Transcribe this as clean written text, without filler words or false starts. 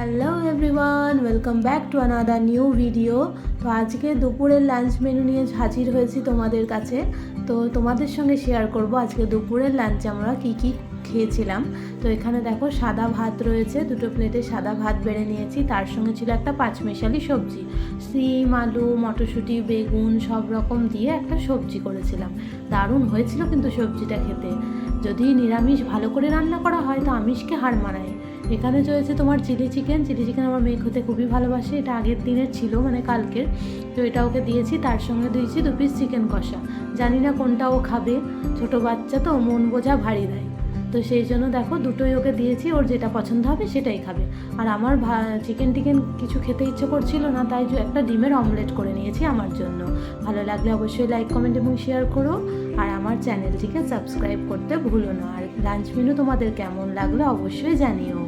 Hello everyone, welcome back to another new video. তো আজকে দুপুরের লাঞ্চ মেনু নিয়ে হাজির হয়েছি তোমাদের কাছে। তো তোমাদের সঙ্গে শেয়ার করব আজকে দুপুরের লাঞ্চে আমরা কি কি খেয়েছিলাম। তো এখানে দেখো সাদা ভাত রয়েছে, দুটো প্লেটে সাদা ভাত বেড়ে নিয়েছি। তার সঙ্গে ছিল একটা পাঁচমেশালি সবজি, সিম, আলু, মটরশুঁটি, বেগুন সব রকম দিয়ে একটা সবজি করেছিলাম। দারুণ হয়েছিল কিন্তু সবজিটা খেতে। যদি নিরামিষ ভালো করে রান্না করা হয় তো আমিষকে হার মানায়। এখানে রয়েছে তোমার চিলি চিকেন আমার মেয়ে খেতে খুবই ভালোবাসে। এটা আগের দিনের ছিল, মানে কালকের। তো এটা ওকে দিয়েছি। তার সঙ্গে দিয়েছি 2 পিস চিকেন কষা। জানি না কোনটা ও খাবে, ছোটো বাচ্চা তো মন বোঝা ভারী দেয়। তো সেই জন্য দেখো দুটোই ওকে দিয়েছি, ওর যেটা পছন্দ হবে সেটাই খাবে। আর আমার চিকেন কিছু খেতে ইচ্ছে করছিল না, তাই একটা ডিমের অমলেট করে নিয়েছি আমার জন্য। ভালো লাগলে অবশ্যই লাইক, কমেন্ট এবং শেয়ার করো। আর আমার চ্যানেলটিকে সাবস্ক্রাইব করতে ভুলো না। আর লাঞ্চ মেনু তোমাদের কেমন লাগলো অবশ্যই জানিও।